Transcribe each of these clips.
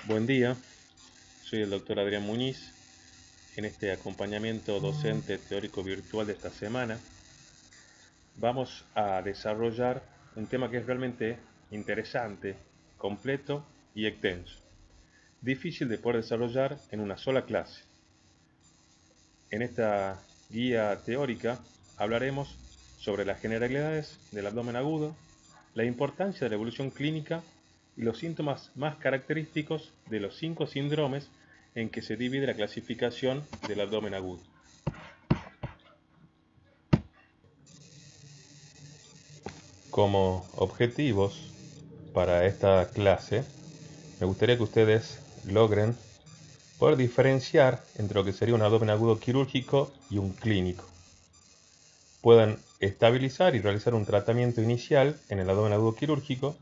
Buen día, soy el doctor Adrián Muñiz. En este acompañamiento docente teórico virtual de esta semana vamos a desarrollar un tema que es realmente interesante, completo y extenso. Difícil de poder desarrollar en una sola clase. En esta guía teórica hablaremos sobre las generalidades del abdomen agudo, la importancia de la evolución clínica y los síntomas más característicos de los 5 síndromes en que se divide la clasificación del abdomen agudo. Como objetivos para esta clase, me gustaría que ustedes logren poder diferenciar entre lo que sería un abdomen agudo quirúrgico y un clínico. Puedan estabilizar y realizar un tratamiento inicial en el abdomen agudo quirúrgico.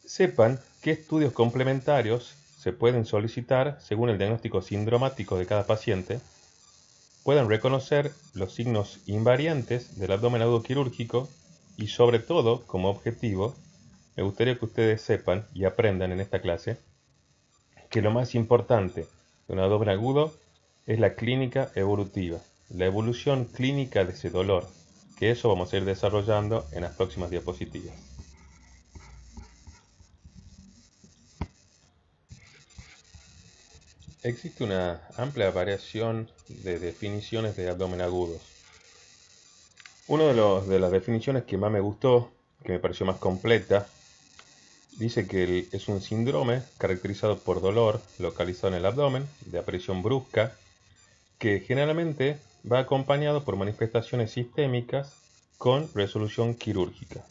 Sepan qué estudios complementarios se pueden solicitar según el diagnóstico sindromático de cada paciente. Puedan reconocer los signos invariantes del abdomen agudo quirúrgico y, sobre todo, como objetivo, me gustaría que ustedes sepan y aprendan en esta clase que lo más importante de un abdomen agudo es la clínica evolutiva, la evolución clínica de ese dolor, que eso vamos a ir desarrollando en las próximas diapositivas. Existe una amplia variación de definiciones de abdomen agudos. Una de las definiciones que más me gustó, que me pareció más completa, dice que es un síndrome caracterizado por dolor localizado en el abdomen, de aparición brusca, que generalmente va acompañado por manifestaciones sistémicas con resolución quirúrgica.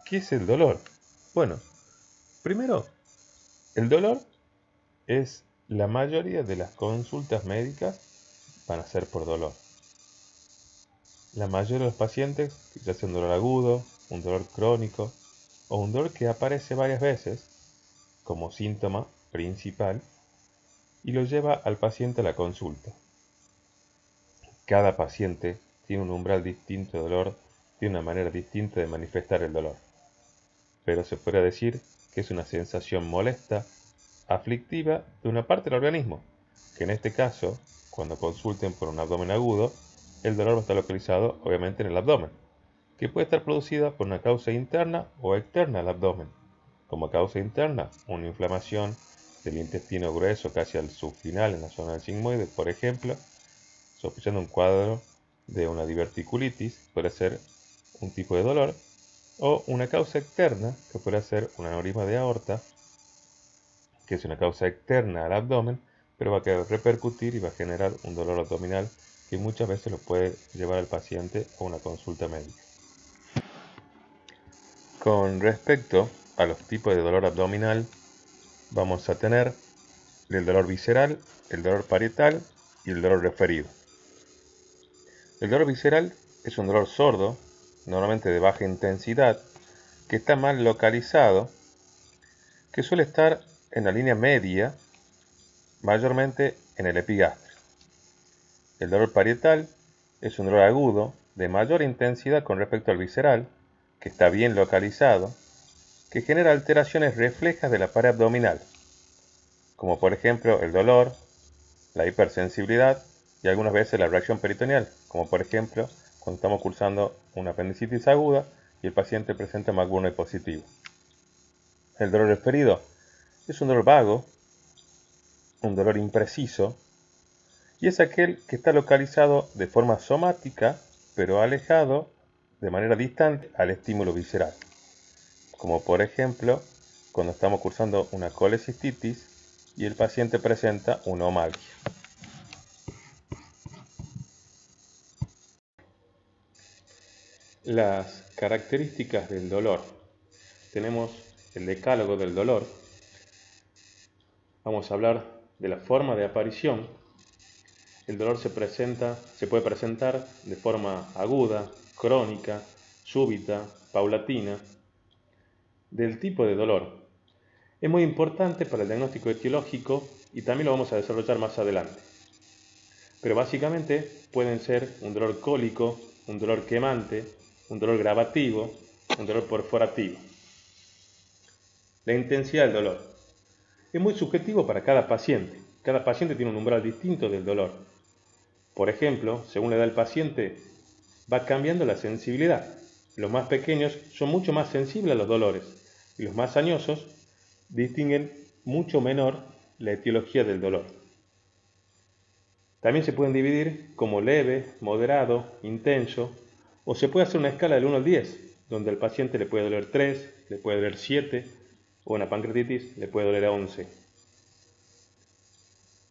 ¿Qué es el dolor? Bueno, primero, el dolor es la mayoría de las consultas médicas van a ser por dolor. La mayoría de los pacientes, ya sea un dolor agudo, un dolor crónico o un dolor que aparece varias veces como síntoma principal y lo lleva al paciente a la consulta. Cada paciente tiene un umbral distinto de dolor, tiene una manera distinta de manifestar el dolor. Pero se puede decir que es una sensación molesta, aflictiva de una parte del organismo, que en este caso, cuando consulten por un abdomen agudo, el dolor va a estar localizado obviamente en el abdomen, que puede estar producida por una causa interna o externa al abdomen. Como causa interna, una inflamación del intestino grueso casi al subfinal en la zona del sigmoide, por ejemplo, sospechando un cuadro de una diverticulitis, puede ser un tipo de dolor, o una causa externa, que puede ser un aneurisma de aorta, que es una causa externa al abdomen, pero va a repercutir y va a generar un dolor abdominal que muchas veces lo puede llevar al paciente a una consulta médica. Con respecto a los tipos de dolor abdominal, vamos a tener el dolor visceral, el dolor parietal y el dolor referido. El dolor visceral es un dolor sordo, normalmente de baja intensidad, que está mal localizado, que suele estar en la línea media, mayormente en el epigastrio. El dolor parietal es un dolor agudo, de mayor intensidad con respecto al visceral, que está bien localizado, que genera alteraciones reflejas de la pared abdominal, como por ejemplo el dolor, la hipersensibilidad y algunas veces la reacción peritoneal, como por ejemplo cuando estamos cursando una apendicitis aguda y el paciente presenta McBurney positivo. El dolor referido es un dolor vago, un dolor impreciso, y es aquel que está localizado de forma somática, pero alejado de manera distante al estímulo visceral, como por ejemplo cuando estamos cursando una colecistitis y el paciente presenta una omalgia. Las características del dolor. Tenemos el decálogo del dolor. Vamos a hablar de la forma de aparición. El dolor se puede presentar de forma aguda, crónica, súbita, paulatina. Del tipo de dolor. Es muy importante para el diagnóstico etiológico y también lo vamos a desarrollar más adelante. Pero básicamente pueden ser un dolor cólico, un dolor quemante, un dolor gravativo, un dolor perforativo. la intensidad del dolor. Es muy subjetivo para cada paciente. Cada paciente tiene un umbral distinto del dolor. Por ejemplo, según la edad del paciente, va cambiando la sensibilidad. Los más pequeños son mucho más sensibles a los dolores y los más añosos distinguen mucho menor la etiología del dolor. También se pueden dividir como leve, moderado, intenso, o se puede hacer una escala del 1 al 10, donde al paciente le puede doler 3, le puede doler 7, o una pancreatitis le puede doler a 11.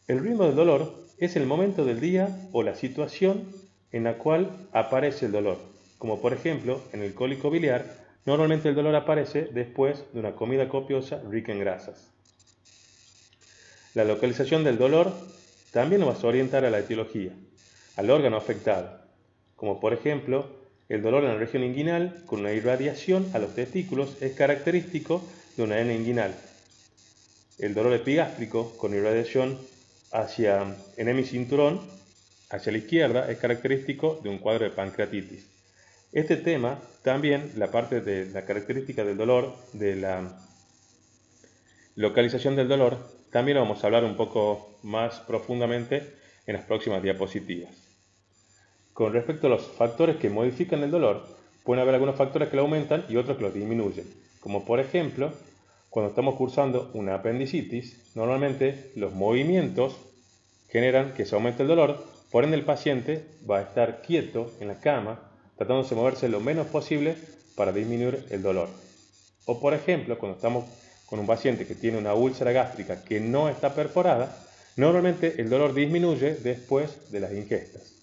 El ritmo del dolor es el momento del día o la situación en la cual aparece el dolor, como por ejemplo en el cólico biliar, normalmente el dolor aparece después de una comida copiosa rica en grasas. La localización del dolor también nos va a orientar a la etiología, al órgano afectado, como por ejemplo el dolor en la región inguinal con una irradiación a los testículos es característico de una hernia inguinal. El dolor epigástrico con irradiación hacia el hemicinturón, hacia la izquierda, es característico de un cuadro de pancreatitis. Este tema, también la parte de la característica del dolor, de la localización del dolor, también lo vamos a hablar un poco más profundamente en las próximas diapositivas. Con respecto a los factores que modifican el dolor, pueden haber algunos factores que lo aumentan y otros que lo disminuyen, como por ejemplo, cuando estamos cursando una apendicitis, normalmente los movimientos generan que se aumente el dolor, por ende el paciente va a estar quieto en la cama, tratándose de moverse lo menos posible para disminuir el dolor. O por ejemplo, cuando estamos con un paciente que tiene una úlcera gástrica que no está perforada, normalmente el dolor disminuye después de las ingestas.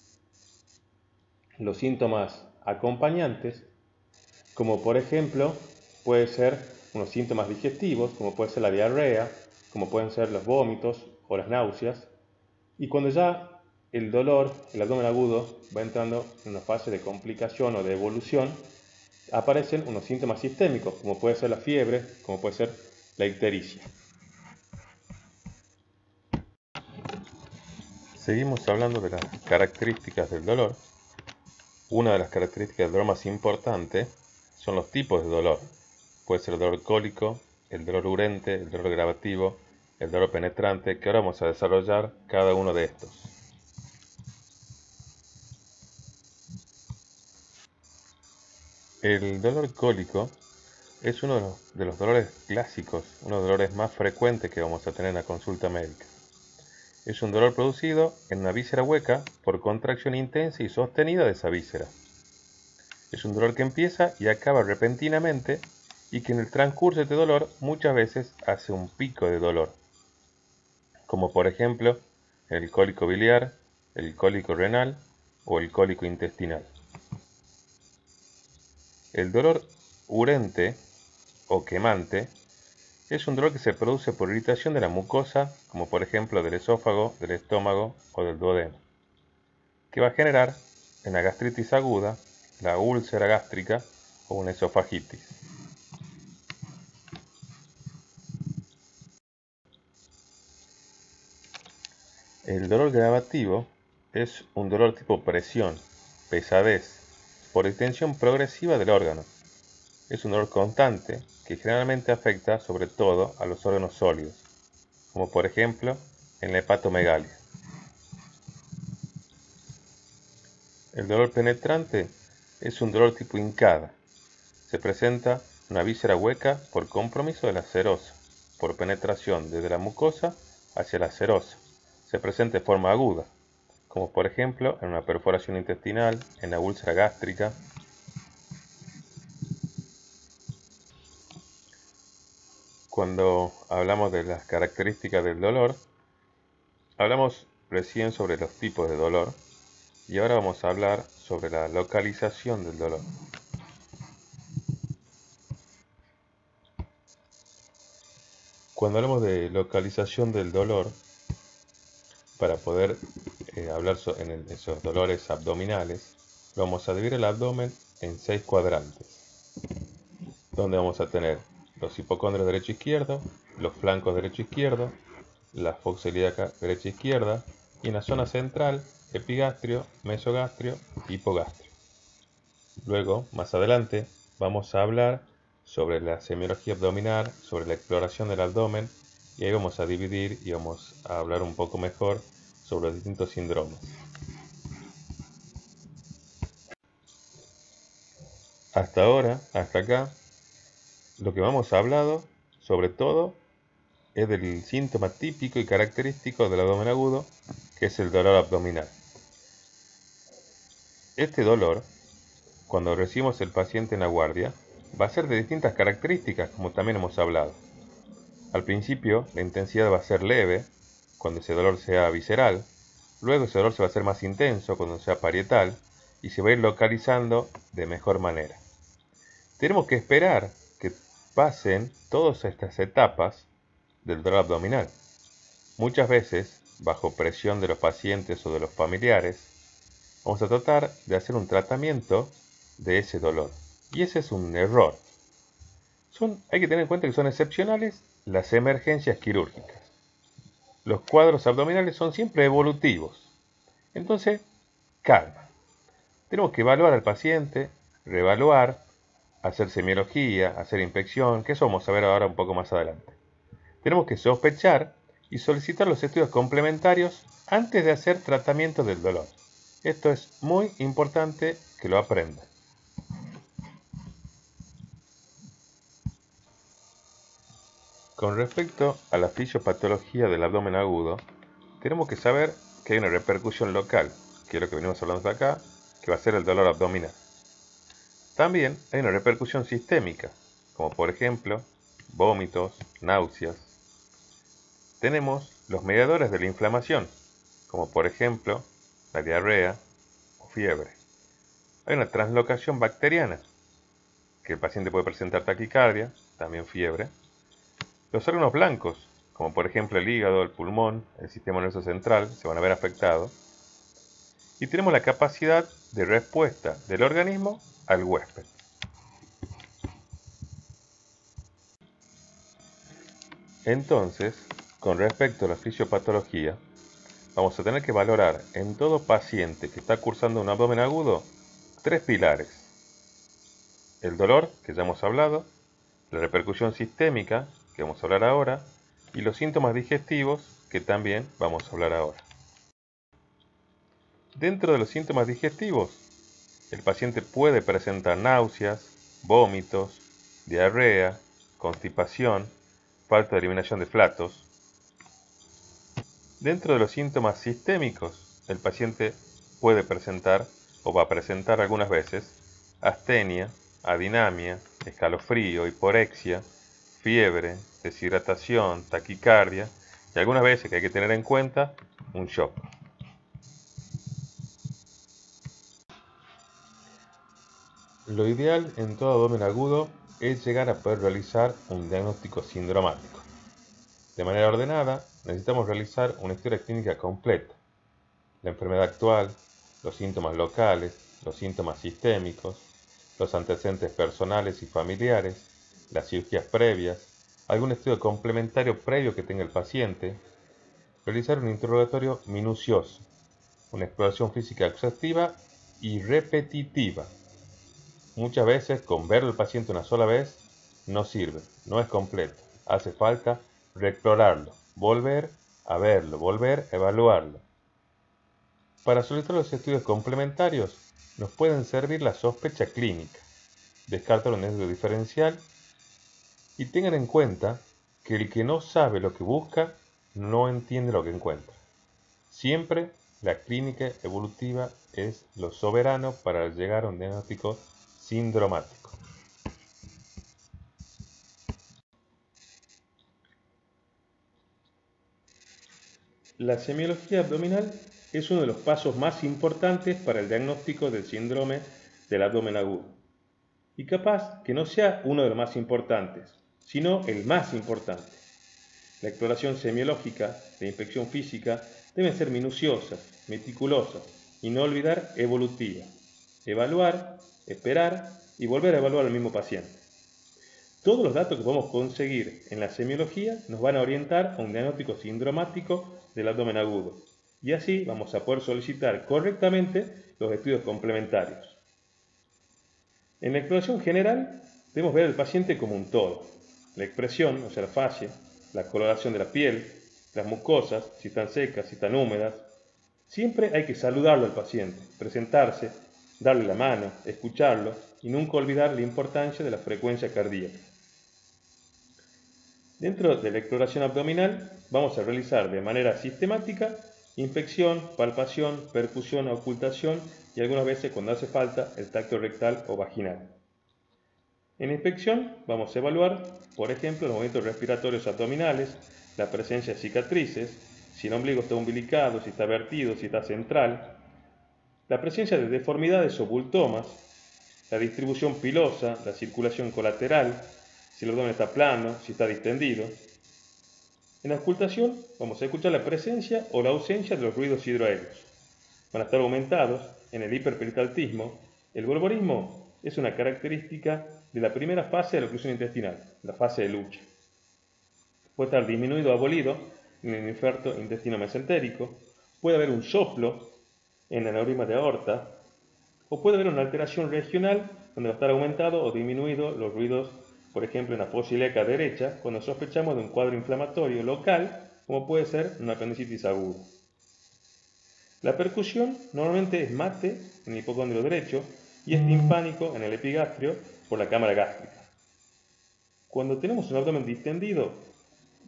Los síntomas acompañantes, como por ejemplo, puede ser unos síntomas digestivos, como puede ser la diarrea, como pueden ser los vómitos o las náuseas, y cuando ya el dolor, el abdomen agudo, va entrando en una fase de complicación o de evolución, aparecen unos síntomas sistémicos, como puede ser la fiebre, como puede ser la ictericia. Seguimos hablando de las características del dolor. Una de las características del dolor más importantes son los tipos de dolor. Puede ser el dolor cólico, el dolor urente, el dolor gravativo, el dolor penetrante, que ahora vamos a desarrollar cada uno de estos. El dolor cólico es uno de los dolores clásicos, uno de los dolores más frecuentes que vamos a tener en la consulta médica. Es un dolor producido en una víscera hueca por contracción intensa y sostenida de esa víscera. Es un dolor que empieza y acaba repentinamente y que en el transcurso de este dolor muchas veces hace un pico de dolor, como por ejemplo el cólico biliar, el cólico renal o el cólico intestinal. El dolor urente o quemante es un dolor que se produce por irritación de la mucosa, como por ejemplo del esófago, del estómago o del duodeno, que va a generar en la gastritis aguda, la úlcera gástrica o una esofagitis. El dolor gravativo es un dolor tipo presión, pesadez, por extensión progresiva del órgano. Es un dolor constante que generalmente afecta sobre todo a los órganos sólidos, como por ejemplo en la hepatomegalia. El dolor penetrante es un dolor tipo hincada. Se presenta una víscera hueca por compromiso de la serosa, por penetración desde la mucosa hacia la serosa. Se presenta de forma aguda, como por ejemplo en una perforación intestinal, en la úlcera gástrica. Cuando hablamos de las características del dolor, hablamos recién sobre los tipos de dolor y ahora vamos a hablar sobre la localización del dolor. Cuando hablamos de localización del dolor, para poder hablar en esos dolores abdominales, vamos a dividir el abdomen en 6 cuadrantes, donde vamos a tener los hipocondrios derecho e izquierdo, los flancos derecho e izquierdo, la fosa ilíaca derecha e izquierda, y en la zona central, epigastrio, mesogastrio, hipogastrio. Luego, más adelante, vamos a hablar sobre la semiología abdominal, sobre la exploración del abdomen, y ahí vamos a dividir y vamos a hablar un poco mejor sobre los distintos síndromes. Hasta ahora, hasta acá, lo que hemos hablado, sobre todo, es del síntoma típico y característico del abdomen agudo, que es el dolor abdominal. Este dolor, cuando recibimos el paciente en la guardia, va a ser de distintas características, como también hemos hablado. Al principio, la intensidad va a ser leve, cuando ese dolor sea visceral. Luego ese dolor se va a hacer más intenso, cuando sea parietal, y se va a ir localizando de mejor manera. Tenemos que esperar que pasen todas estas etapas del dolor abdominal. Muchas veces, bajo presión de los pacientes o de los familiares, vamos a tratar de hacer un tratamiento de ese dolor. Y ese es un error. Hay que tener en cuenta que son excepcionales las emergencias quirúrgicas. Los cuadros abdominales son siempre evolutivos. Entonces, calma. Tenemos que evaluar al paciente, reevaluar, hacer semiología, hacer inspección, que eso vamos a ver ahora un poco más adelante. Tenemos que sospechar y solicitar los estudios complementarios antes de hacer tratamiento del dolor. Esto es muy importante que lo aprendan. Con respecto a la fisiopatología del abdomen agudo, tenemos que saber que hay una repercusión local, que es lo que venimos hablando acá, que va a ser el dolor abdominal. También hay una repercusión sistémica, como por ejemplo, vómitos, náuseas. Tenemos los mediadores de la inflamación, como por ejemplo, la diarrea o fiebre. Hay una translocación bacteriana, que el paciente puede presentar taquicardia, también fiebre. Los órganos blancos, como por ejemplo el hígado, el pulmón, el sistema nervioso central, se van a ver afectados. Y tenemos la capacidad de respuesta del organismo al huésped. Entonces, con respecto a la fisiopatología, vamos a tener que valorar en todo paciente que está cursando un abdomen agudo 3 pilares. El dolor, que ya hemos hablado, la repercusión sistémica, que vamos a hablar ahora, y los síntomas digestivos, que también vamos a hablar ahora. Dentro de los síntomas digestivos, el paciente puede presentar náuseas, vómitos, diarrea, constipación, falta de eliminación de flatos. Dentro de los síntomas sistémicos, el paciente puede presentar o va a presentar algunas veces astenia, adinamia, escalofrío, hiporexia, fiebre, deshidratación, taquicardia y algunas veces que hay que tener en cuenta un shock. Lo ideal en todo abdomen agudo es llegar a poder realizar un diagnóstico sindromático. De manera ordenada, necesitamos realizar una historia clínica completa. La enfermedad actual, los síntomas locales, los síntomas sistémicos, los antecedentes personales y familiares, las cirugías previas, algún estudio complementario previo que tenga el paciente, realizar un interrogatorio minucioso, una exploración física exhaustiva y repetitiva. Muchas veces, con ver al paciente una sola vez, no sirve, no es completo. Hace falta reexplorarlo, volver a verlo, volver a evaluarlo. Para solicitar los estudios complementarios, nos pueden servir la sospecha clínica, descartar un estudio diferencial y tengan en cuenta que el que no sabe lo que busca, no entiende lo que encuentra. Siempre la clínica evolutiva es lo soberano para llegar a un diagnóstico sindromático. La semiología abdominal es uno de los pasos más importantes para el diagnóstico del síndrome del abdomen agudo. Y capaz que no sea uno de los más importantes, sino el más importante. La exploración semiológica, la inspección física, deben ser minuciosas, meticulosas y no olvidar evolutiva. Evaluar, esperar y volver a evaluar al mismo paciente. Todos los datos que podemos conseguir en la semiología nos van a orientar a un diagnóstico sindromático del abdomen agudo. Y así vamos a poder solicitar correctamente los estudios complementarios. En la exploración general Debemos ver al paciente como un todo. La expresión, o sea, la fascia, la coloración de la piel, las mucosas, si están secas, si están húmedas. Siempre hay que saludarlo al paciente, presentarse, darle la mano, escucharlo y nunca olvidar la importancia de la frecuencia cardíaca. Dentro de la exploración abdominal vamos a realizar de manera sistemática inspección, palpación, percusión, ocultación y algunas veces cuando hace falta el tacto rectal o vaginal. En inspección vamos a evaluar, por ejemplo, los movimientos respiratorios abdominales, la presencia de cicatrices, si el ombligo está umbilicado, si está vertido, si está central, la presencia de deformidades o bultomas, la distribución pilosa, la circulación colateral, si el abdomen está plano, si está distendido. En la ocultación vamos a escuchar la presencia o la ausencia de los ruidos hidroaéreos. Van a estar aumentados en el hiperperistaltismo. El borborismo es una característica de la primera fase de la oclusión intestinal, la fase de lucha. Puede estar disminuido o abolido en el infarto intestino-mesentérico, puede haber un soplo en el aneurisma de aorta, o puede haber una alteración regional donde va a estar aumentado o disminuido los ruidos, por ejemplo en la fosa ilíaca derecha, cuando sospechamos de un cuadro inflamatorio local, como puede ser una apendicitis aguda. La percusión normalmente es mate en el hipocondrio derecho y es timpánico en el epigastrio por la cámara gástrica. Cuando tenemos un abdomen distendido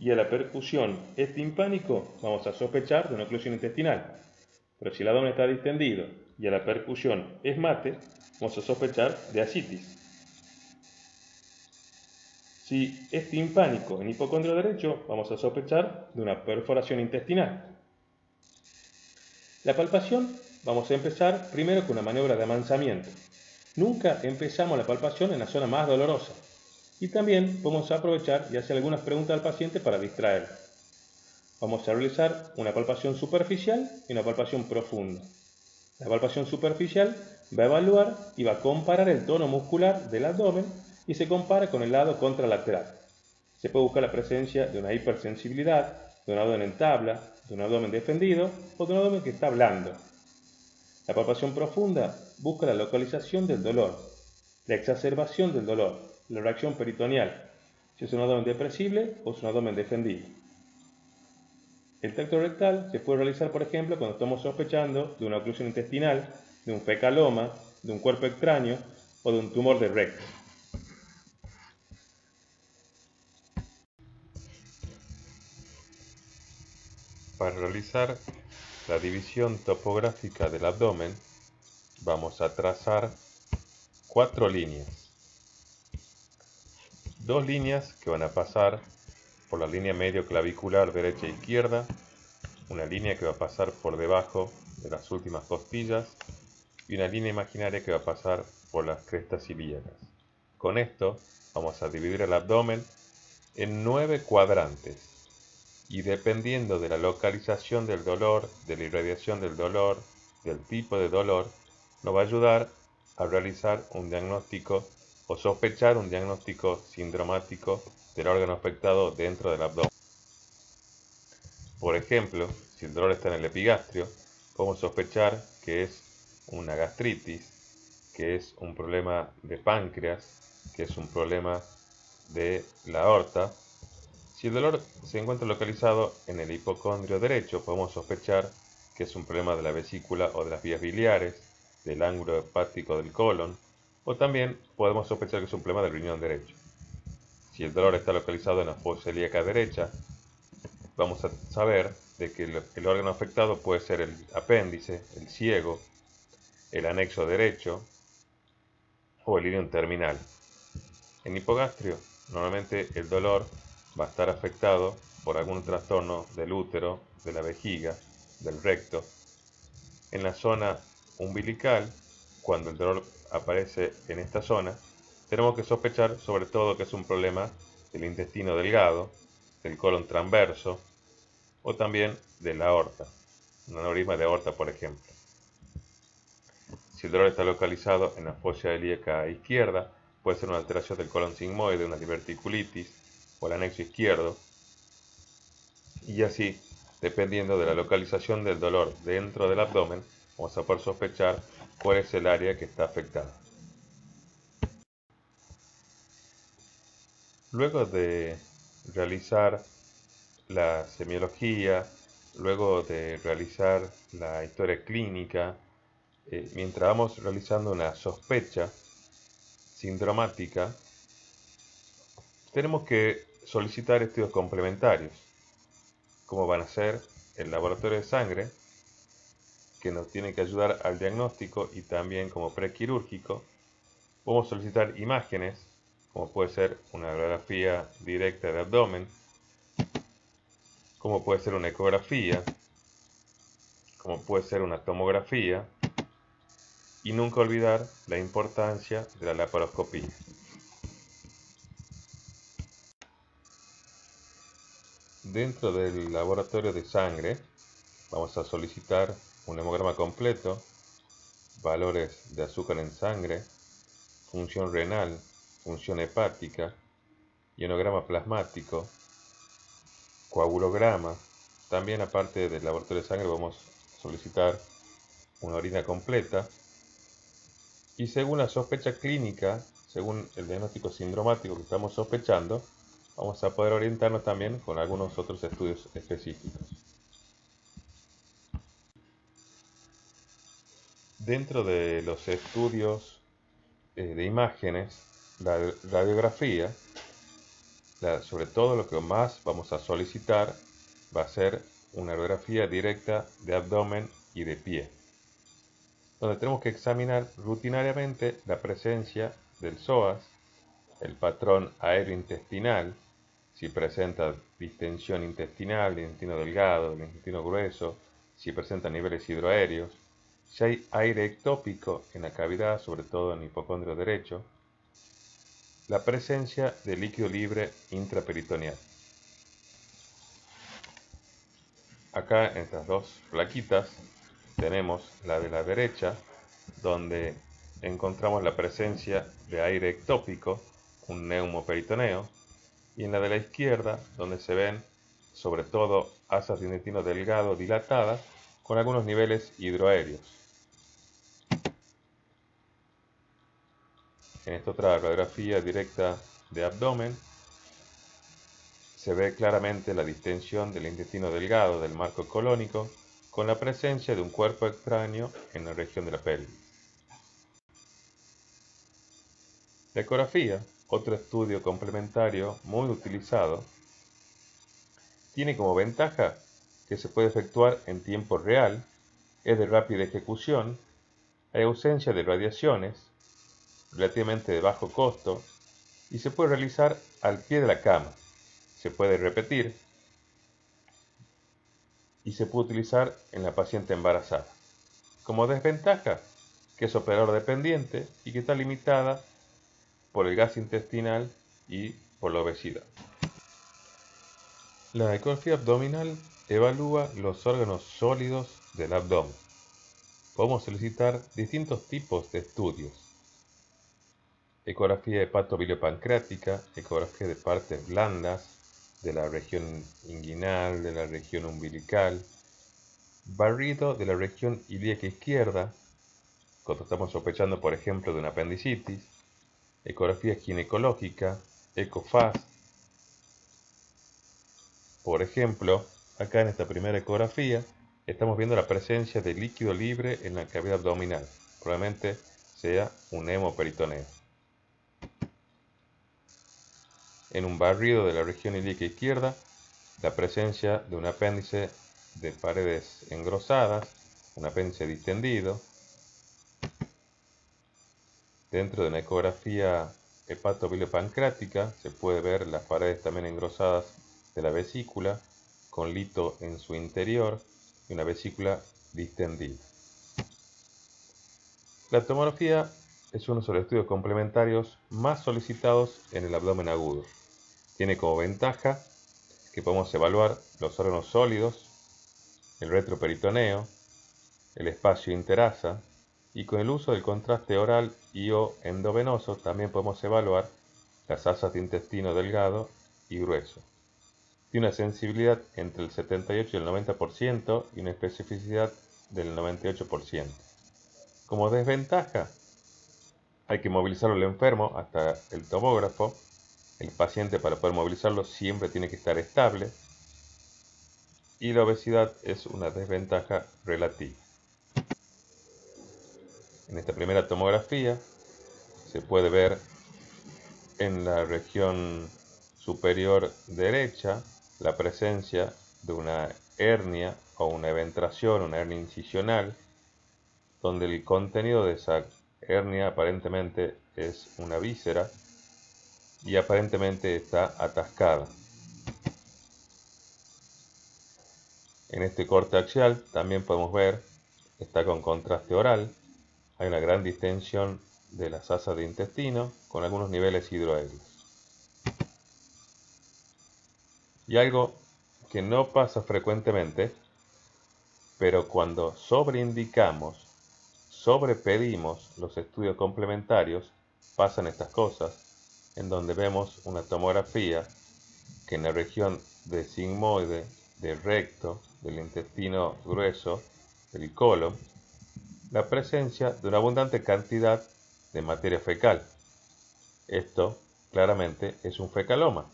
y a la percusión es timpánico, vamos a sospechar de una oclusión intestinal. Pero si el abdomen está distendido y a la percusión es mate, vamos a sospechar de ascitis. Si es timpánico en hipocondrio derecho, vamos a sospechar de una perforación intestinal. La palpación vamos a empezar primero con una maniobra de amansamiento. Nunca empezamos la palpación en la zona más dolorosa. Y también podemos aprovechar y hacer algunas preguntas al paciente para distraerlo. Vamos a realizar una palpación superficial y una palpación profunda. La palpación superficial va a evaluar y va a comparar el tono muscular del abdomen y se compara con el lado contralateral. Se puede buscar la presencia de una hipersensibilidad, de un abdomen en tabla, de un abdomen defendido o de un abdomen que está blando. La palpación profunda busca la localización del dolor, la exacerbación del dolor, la reacción peritoneal, si es un abdomen depresible o es un abdomen defendido. El tacto rectal se puede realizar, por ejemplo, cuando estamos sospechando de una oclusión intestinal, de un fecaloma, de un cuerpo extraño o de un tumor de recto. Para realizar la división topográfica del abdomen, vamos a trazar 4 líneas. 2 líneas que van a pasar por la línea medio clavicular derecha e izquierda, una línea que va a pasar por debajo de las últimas costillas y una línea imaginaria que va a pasar por las crestas ilíacas. Con esto vamos a dividir el abdomen en 9 cuadrantes y dependiendo de la localización del dolor, de la irradiación del dolor, del tipo de dolor, nos va a ayudar a realizar un diagnóstico o sospechar un diagnóstico sindromático del órgano afectado dentro del abdomen. Por ejemplo, si el dolor está en el epigastrio, podemos sospechar que es una gastritis, que es un problema de páncreas, que es un problema de la aorta. Si el dolor se encuentra localizado en el hipocondrio derecho, podemos sospechar que es un problema de la vesícula o de las vías biliares, del ángulo hepático del colon, o también podemos sospechar que es un problema del riñón derecho. Si el dolor está localizado en la fosa ilíaca derecha, vamos a saber de que el órgano afectado puede ser el apéndice, el ciego, el anexo derecho o el ilion terminal. En hipogastrio, normalmente el dolor va a estar afectado por algún trastorno del útero, de la vejiga, del recto. En la zona umbilical, cuando el dolor aparece en esta zona, tenemos que sospechar sobre todo que es un problema del intestino delgado, del colon transverso o también de la aorta, un aneurisma de aorta, por ejemplo. Si el dolor está localizado en la fosa ilíaca izquierda, puede ser una alteración del colon sigmoide, una diverticulitis o el anexo izquierdo, y así, dependiendo de la localización del dolor dentro del abdomen, vamos a poder sospechar cuál es el área que está afectada. Luego de realizar la semiología, luego de realizar la historia clínica, mientras vamos realizando una sospecha sindromática, tenemos que solicitar estudios complementarios, como van a ser el laboratorio de sangre, que nos tiene que ayudar al diagnóstico y también como prequirúrgico. Podemos solicitar imágenes, como puede ser una radiografía directa de abdomen, como puede ser una ecografía, como puede ser una tomografía, y nunca olvidar la importancia de la laparoscopía. Dentro del laboratorio de sangre vamos a solicitar un hemograma completo, valores de azúcar en sangre, función renal, función hepática, ionograma plasmático, coagulograma. También, aparte del laboratorio de sangre, vamos a solicitar una orina completa. Y según la sospecha clínica, según el diagnóstico sindromático que estamos sospechando, vamos a poder orientarnos también con algunos otros estudios específicos. Dentro de los estudios de imágenes, la radiografía, sobre todo lo que más vamos a solicitar va a ser una radiografía directa de abdomen y de pie, donde tenemos que examinar rutinariamente la presencia del psoas, el patrón aéreo-intestinal, si presenta distensión intestinal, el intestino delgado, el intestino grueso, si presenta niveles hidroaéreos, si hay aire ectópico en la cavidad, sobre todo en el hipocondrio derecho, la presencia de líquido libre intraperitoneal. Acá en estas dos plaquitas tenemos la de la derecha, donde encontramos la presencia de aire ectópico, un neumoperitoneo, y en la de la izquierda, donde se ven sobre todo asas de intestino delgado dilatadas con algunos niveles hidroaéreos. En esta otra radiografía directa de abdomen se ve claramente la distensión del intestino delgado del marco colónico con la presencia de un cuerpo extraño en la región de la pelvis. La ecografía, otro estudio complementario muy utilizado, tiene como ventaja que se puede efectuar en tiempo real, es de rápida ejecución, hay ausencia de radiaciones, relativamente de bajo costo, y se puede realizar al pie de la cama. Se puede repetir y se puede utilizar en la paciente embarazada. Como desventaja, que es operador dependiente y que está limitada por el gas intestinal y por la obesidad. La ecografía abdominal evalúa los órganos sólidos del abdomen. Podemos solicitar distintos tipos de estudios: ecografía hepatobiliopancreática, ecografía de partes blandas, de la región inguinal, de la región umbilical, barrido de la región ilíaca izquierda, cuando estamos sospechando, por ejemplo, de una apendicitis, ecografía ginecológica, ecofaz. Por ejemplo, acá en esta primera ecografía estamos viendo la presencia de líquido libre en la cavidad abdominal, probablemente sea un hemoperitoneo. En un barrido de la región ilíaca izquierda, la presencia de un apéndice de paredes engrosadas, un apéndice distendido. Dentro de una ecografía hepatobiliopancreática se puede ver las paredes también engrosadas de la vesícula, con lito en su interior y una vesícula distendida. La tomografía es uno de los estudios complementarios más solicitados en el abdomen agudo. Tiene como ventaja que podemos evaluar los órganos sólidos, el retroperitoneo, el espacio interasa, y con el uso del contraste oral y o endovenoso también podemos evaluar las asas de intestino delgado y grueso. Tiene una sensibilidad entre el 78 y el 90% y una especificidad del 98%. Como desventaja, hay que movilizarlo al enfermo hasta el tomógrafo El paciente, para poder movilizarlo, siempre tiene que estar estable y la obesidad es una desventaja relativa. En esta primera tomografía se puede ver en la región superior derecha la presencia de una hernia o una eventración, una hernia incisional, donde el contenido de esa hernia aparentemente es una víscera y aparentemente está atascada. En este corte axial también podemos ver, está con contraste oral, hay una gran distensión de las asas de intestino con algunos niveles hidroaéreos. Y algo que no pasa frecuentemente, pero cuando sobreindicamos, sobrepedimos los estudios complementarios, pasan estas cosas, en donde vemos una tomografía que en la región de sigmoide, del recto, del intestino grueso, del colon, la presencia de una abundante cantidad de materia fecal. Esto claramente es un fecaloma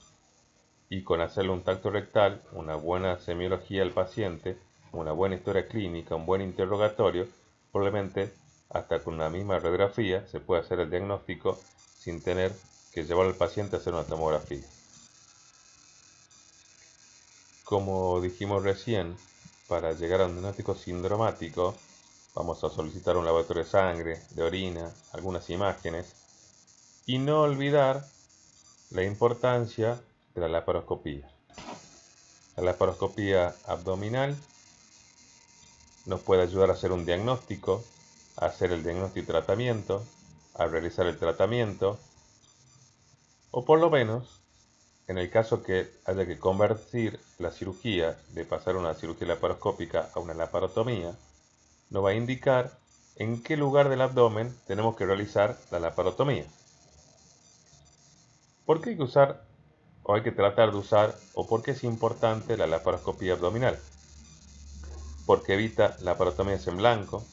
y con hacerle un tacto rectal, una buena semiología al paciente, una buena historia clínica, un buen interrogatorio, probablemente hasta con una misma radiografía se puede hacer el diagnóstico sin tener que llevar al paciente a hacer una tomografía. Como dijimos recién, para llegar a un diagnóstico sindromático, vamos a solicitar un laboratorio de sangre, de orina, algunas imágenes, y no olvidar la importancia de la laparoscopía. La laparoscopía abdominal nos puede ayudar a hacer un diagnóstico, a hacer el diagnóstico y tratamiento, a realizar el tratamiento, o por lo menos, en el caso que haya que convertir la cirugía de pasar una cirugía laparoscópica a una laparotomía, nos va a indicar en qué lugar del abdomen tenemos que realizar la laparotomía. ¿Por qué hay que usar o hay que tratar de usar o por qué es importante la laparoscopía abdominal? Porque evita laparotomías en blanco,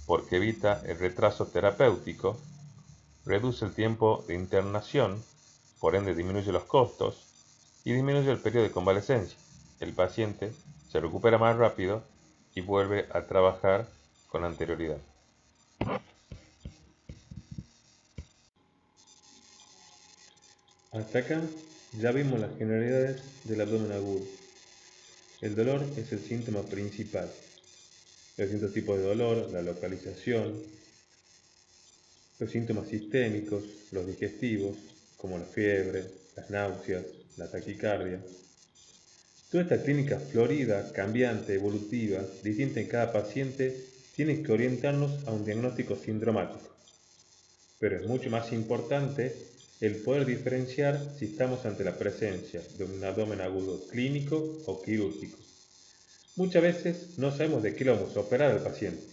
porque evita el retraso terapéutico, reduce el tiempo de internación, por ende disminuye los costos y disminuye el periodo de convalecencia. El paciente se recupera más rápido y vuelve a trabajar con anterioridad. Hasta acá ya vimos las generalidades del abdomen agudo. El dolor es el síntoma principal. Los distintos tipos de dolor, la localización, los síntomas sistémicos, los digestivos, como la fiebre, las náuseas, la taquicardia. Toda esta clínica florida, cambiante, evolutiva, distinta en cada paciente, tiene que orientarnos a un diagnóstico sindromático. Pero es mucho más importante el poder diferenciar si estamos ante la presencia de un abdomen agudo clínico o quirúrgico. Muchas veces no sabemos de qué lo vamos a operar al paciente,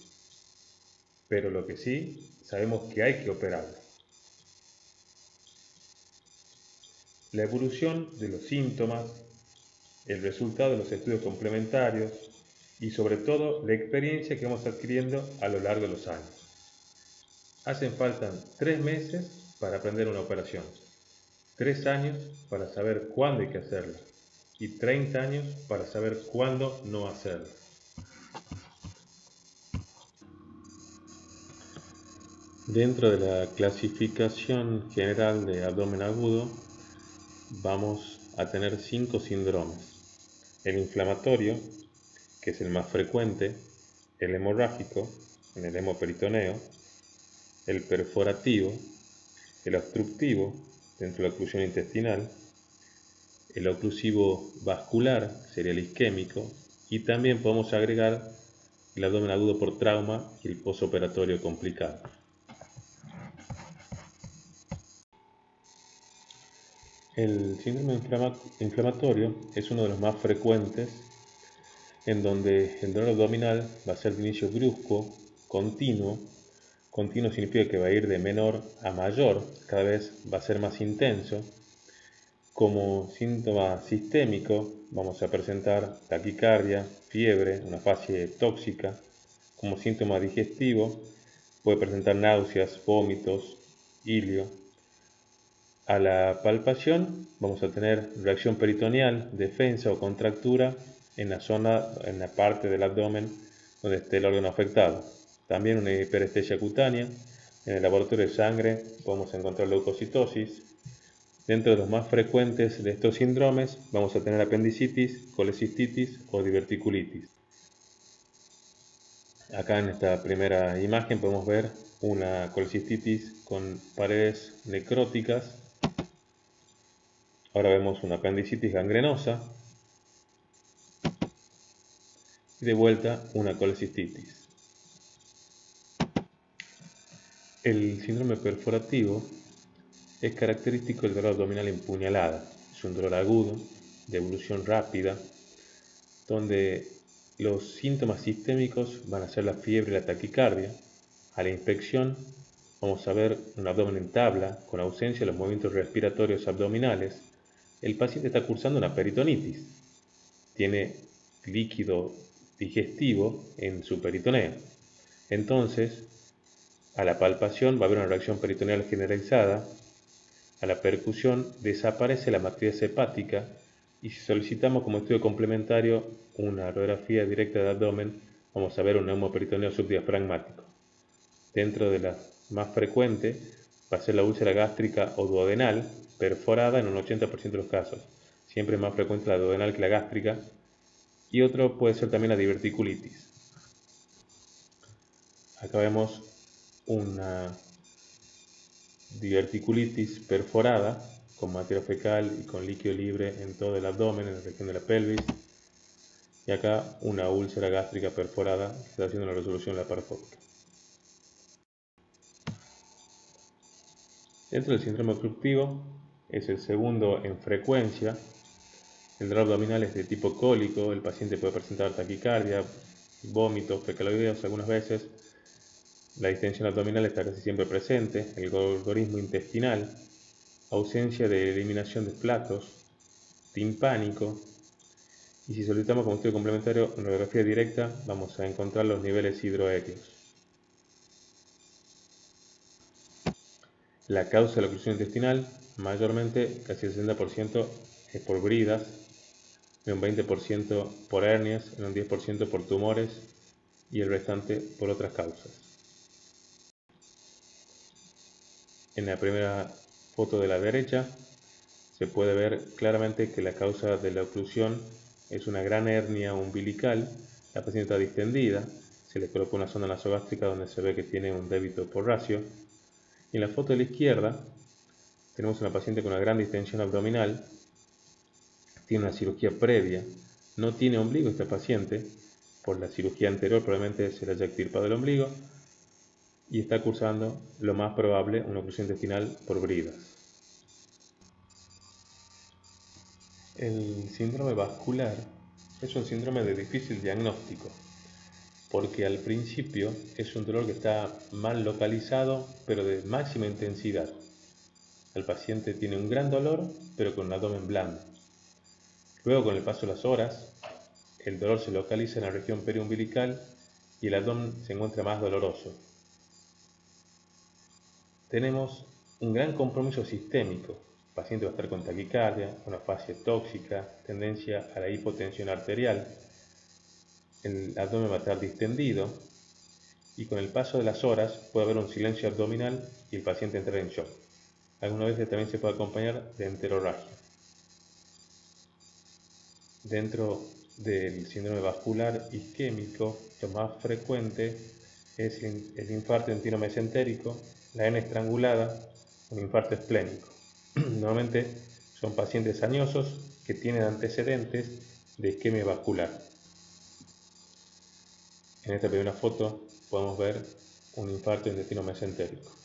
pero lo que sí sabemos que hay que operarlo. La evolución de los síntomas, el resultado de los estudios complementarios y sobre todo la experiencia que vamos adquiriendo a lo largo de los años. Hacen falta 3 meses para aprender una operación, 3 años para saber cuándo hay que hacerla y 30 años para saber cuándo no hacerla. Dentro de la clasificación general de abdomen agudo vamos a tener 5 síndromes. El inflamatorio, que es el más frecuente, el hemorrágico, en el hemoperitoneo, el perforativo, el obstructivo, dentro de la oclusión intestinal, el oclusivo vascular, sería el isquémico, y también podemos agregar el abdomen agudo por trauma y el posoperatorio complicado. El síndrome inflamatorio es uno de los más frecuentes, en donde el dolor abdominal va a ser de inicio brusco, continuo. Continuo significa que va a ir de menor a mayor, cada vez va a ser más intenso. Como síntoma sistémico vamos a presentar taquicardia, fiebre, una fase tóxica. Como síntoma digestivo puede presentar náuseas, vómitos, hilio. A la palpación vamos a tener reacción peritoneal, defensa o contractura en la parte del abdomen donde esté el órgano afectado. También una hiperestesia cutánea. En el laboratorio de sangre podemos encontrar leucocitosis. Dentro de los más frecuentes de estos síndromes vamos a tener apendicitis, colecistitis o diverticulitis. Acá en esta primera imagen podemos ver una colecistitis con paredes necróticas. Ahora vemos una apendicitis gangrenosa y de vuelta una colecistitis. El síndrome perforativo es característico del dolor abdominal en puñalada. Es un dolor agudo, de evolución rápida, donde los síntomas sistémicos van a ser la fiebre y la taquicardia. A la inspección vamos a ver un abdomen en tabla, con ausencia de los movimientos respiratorios abdominales. El paciente está cursando una peritonitis. Tiene líquido digestivo en su peritoneo. Entonces, a la palpación va a haber una reacción peritoneal generalizada. A la percusión desaparece la matriz hepática y si solicitamos como estudio complementario una radiografía directa de abdomen, vamos a ver un neumoperitoneo subdiafragmático. Dentro de la más frecuente va a ser la úlcera gástrica o duodenal perforada en un 80% de los casos. Siempre es más frecuente la duodenal que la gástrica. Y otro puede ser también la diverticulitis. Acá vemos una diverticulitis perforada con materia fecal y con líquido libre en todo el abdomen, en la región de la pelvis. Y acá una úlcera gástrica perforada que está haciendo la resolución laparoscópica. Dentro del síndrome obstructivo es el segundo en frecuencia. El dolor abdominal es de tipo cólico, el paciente puede presentar taquicardia, vómitos, fecaloideos algunas veces. La distensión abdominal está casi siempre presente, el gorgorismo intestinal, ausencia de eliminación de flatos, timpánico, y si solicitamos como estudio complementario una radiografía directa, vamos a encontrar los niveles hidroéqueos. La causa de la oclusión intestinal, mayormente, casi el 60% es por bridas, en un 20% por hernias, en un 10% por tumores y el restante por otras causas. En la primera foto de la derecha se puede ver claramente que la causa de la oclusión es una gran hernia umbilical. La paciente está distendida, se le coloca una sonda nasogástrica donde se ve que tiene un débito porracio. Y en la foto de la izquierda tenemos una paciente con una gran distensión abdominal, tiene una cirugía previa, no tiene ombligo esta paciente, por la cirugía anterior probablemente se le haya extirpado el ombligo y está cursando, lo más probable, una oclusión intestinal por bridas. El síndrome vascular es un síndrome de difícil diagnóstico, porque al principio es un dolor que está mal localizado, pero de máxima intensidad. El paciente tiene un gran dolor, pero con un abdomen blando. Luego, con el paso de las horas, el dolor se localiza en la región periumbilical y el abdomen se encuentra más doloroso. Tenemos un gran compromiso sistémico. El paciente va a estar con taquicardia, una afasia tóxica, tendencia a la hipotensión arterial. El abdomen va a estar distendido y con el paso de las horas puede haber un silencio abdominal y el paciente entra en shock. Algunas veces también se puede acompañar de enterorragia. Dentro del síndrome vascular isquémico, lo más frecuente es el infarto mesentérico, la hernia estrangulada, un infarto esplénico. Normalmente son pacientes añosos que tienen antecedentes de isquemia vascular. En esta primera foto podemos ver un infarto mesentérico.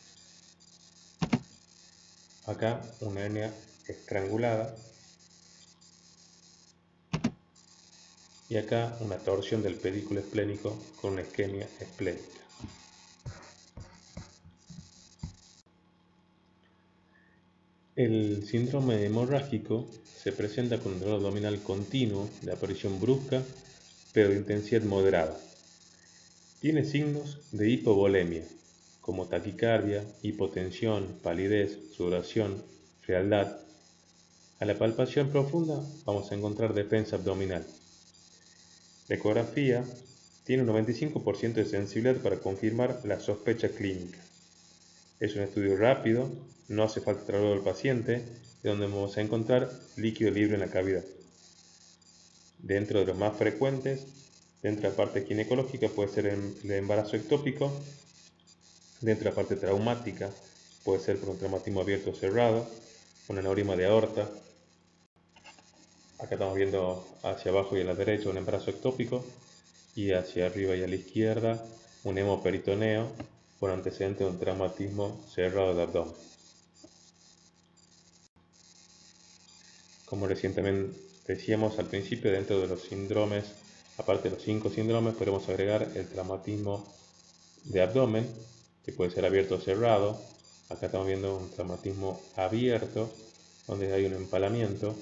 Acá una hernia estrangulada y acá una torsión del pedículo esplénico con una isquemia esplénica. El síndrome hemorrágico se presenta con un dolor abdominal continuo de aparición brusca pero de intensidad moderada. Tiene signos de hipovolemia como taquicardia, hipotensión, palidez, sudoración, frialdad. A la palpación profunda vamos a encontrar defensa abdominal. La ecografía tiene un 95% de sensibilidad para confirmar la sospecha clínica. Es un estudio rápido, no hace falta traslado al paciente, y donde vamos a encontrar líquido libre en la cavidad. Dentro de los más frecuentes, dentro de la parte ginecológica puede ser el embarazo ectópico, dentro de la parte traumática puede ser por un traumatismo abierto o cerrado, un aneurisma de aorta. Acá estamos viendo hacia abajo y a la derecha un embarazo ectópico y hacia arriba y a la izquierda un hemoperitoneo por antecedente de un traumatismo cerrado del abdomen. Como recientemente decíamos al principio, dentro de los síndromes, aparte de los 5 síndromes, podemos agregar el traumatismo de abdomen, que puede ser abierto o cerrado. Acá estamos viendo un traumatismo abierto, donde hay un empalamiento,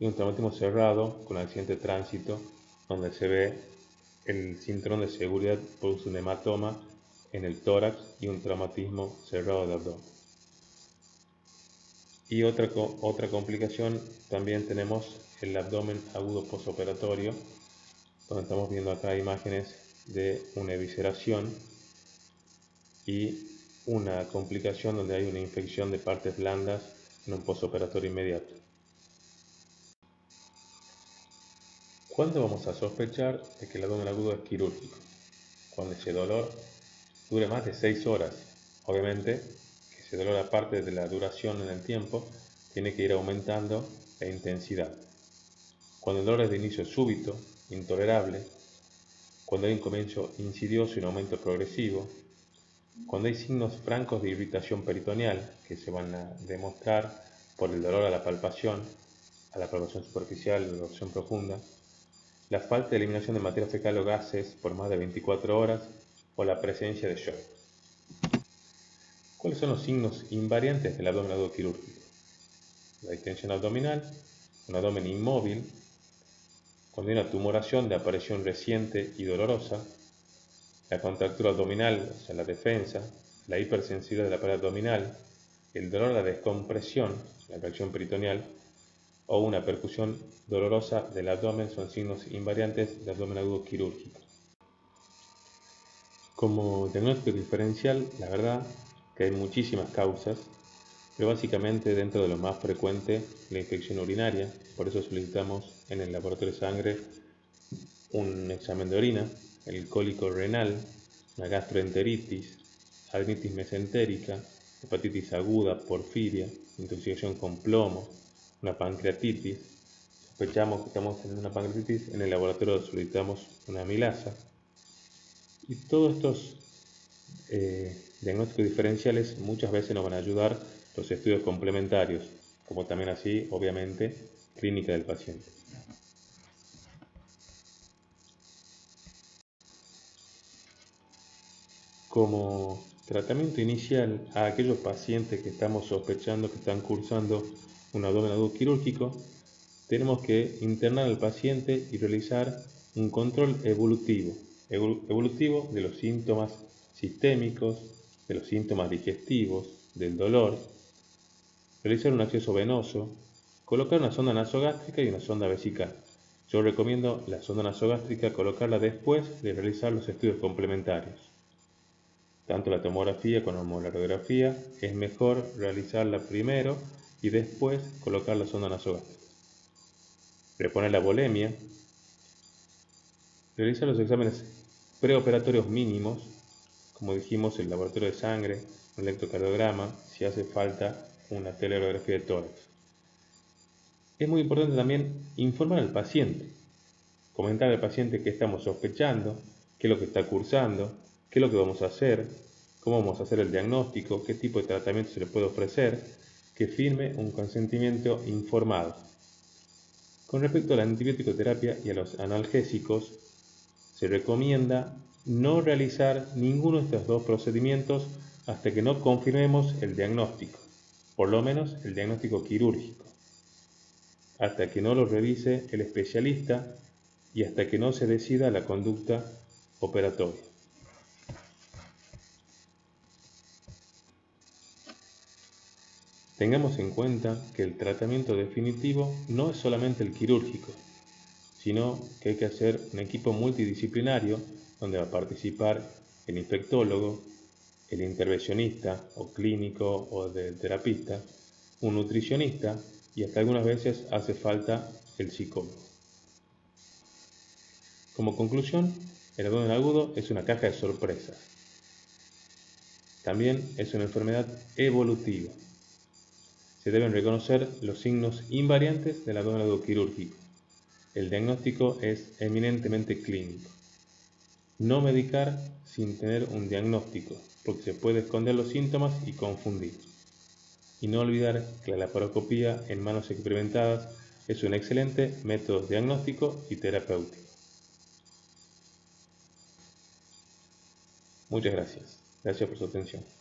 y un traumatismo cerrado con accidente de tránsito, donde se ve el cinturón de seguridad produce un hematoma en el tórax y un traumatismo cerrado del abdomen. Y otra complicación, también tenemos el abdomen agudo postoperatorio, donde estamos viendo acá imágenes de una evisceración y una complicación donde hay una infección de partes blandas en un postoperatorio inmediato. ¿Cuándo vamos a sospechar de que el abdomen agudo es quirúrgico? Cuando ese dolor dure más de 6 horas. Obviamente, que ese dolor, aparte de la duración en el tiempo, tiene que ir aumentando la intensidad. Cuando el dolor es de inicio súbito, intolerable, cuando hay un comienzo insidioso y un aumento progresivo, cuando hay signos francos de irritación peritoneal que se van a demostrar por el dolor a la palpación superficial o la opción profunda, la falta de eliminación de materia fecal o gases por más de 24 horas o la presencia de shock. ¿Cuáles son los signos invariantes del abdomen agudo quirúrgico? La distensión abdominal, un abdomen inmóvil, cuando hay una tumoración de aparición reciente y dolorosa, la contractura abdominal, o sea, la defensa, la hipersensibilidad de la pared abdominal, el dolor a la descompresión, la tracción peritoneal, o una percusión dolorosa del abdomen son signos invariantes del abdomen agudo quirúrgico. Como diagnóstico diferencial, la verdad que hay muchísimas causas, pero básicamente dentro de lo más frecuente la infección urinaria, por eso solicitamos en el laboratorio de sangre un examen de orina, el cólico renal, una gastroenteritis, adenitis mesentérica, hepatitis aguda, porfiria, intoxicación con plomo, una pancreatitis. Sospechamos que estamos en una pancreatitis, en el laboratorio solicitamos una amilasa. Y todos estos diagnósticos diferenciales muchas veces nos van a ayudar los estudios complementarios, como también así, obviamente, clínica del paciente. Como tratamiento inicial a aquellos pacientes que estamos sospechando que están cursando un abdomen agudo quirúrgico, tenemos que internar al paciente y realizar un control evolutivo de los síntomas sistémicos, de los síntomas digestivos, del dolor, realizar un acceso venoso, colocar una sonda nasogástrica y una sonda vesical. Yo recomiendo la sonda nasogástrica colocarla después de realizar los estudios complementarios. Tanto la tomografía como la radiografía es mejor realizarla primero y después colocar la sonda nasogástrica. Reponer la volemia, realizar los exámenes preoperatorios mínimos, como dijimos, el laboratorio de sangre, un electrocardiograma, si hace falta una teleradiografía de tórax. Es muy importante también informar al paciente, comentar al paciente qué estamos sospechando, qué es lo que está cursando, qué es lo que vamos a hacer, cómo vamos a hacer el diagnóstico, qué tipo de tratamiento se le puede ofrecer, que firme un consentimiento informado. Con respecto a la antibiótico-terapia y a los analgésicos, se recomienda no realizar ninguno de estos dos procedimientos hasta que no confirmemos el diagnóstico, por lo menos el diagnóstico quirúrgico, hasta que no lo revise el especialista y hasta que no se decida la conducta operatoria. Tengamos en cuenta que el tratamiento definitivo no es solamente el quirúrgico, sino que hay que hacer un equipo multidisciplinario donde va a participar el infectólogo, el intervencionista o clínico o del terapista, un nutricionista y hasta algunas veces hace falta el psicólogo. Como conclusión, el abdomen agudo es una caja de sorpresas. También es una enfermedad evolutiva. Se deben reconocer los signos invariantes del abdomen agudo quirúrgico. El diagnóstico es eminentemente clínico. No medicar sin tener un diagnóstico, porque se puede esconder los síntomas y confundir. Y no olvidar que la laparoscopía en manos experimentadas es un excelente método diagnóstico y terapéutico. Muchas gracias. Gracias por su atención.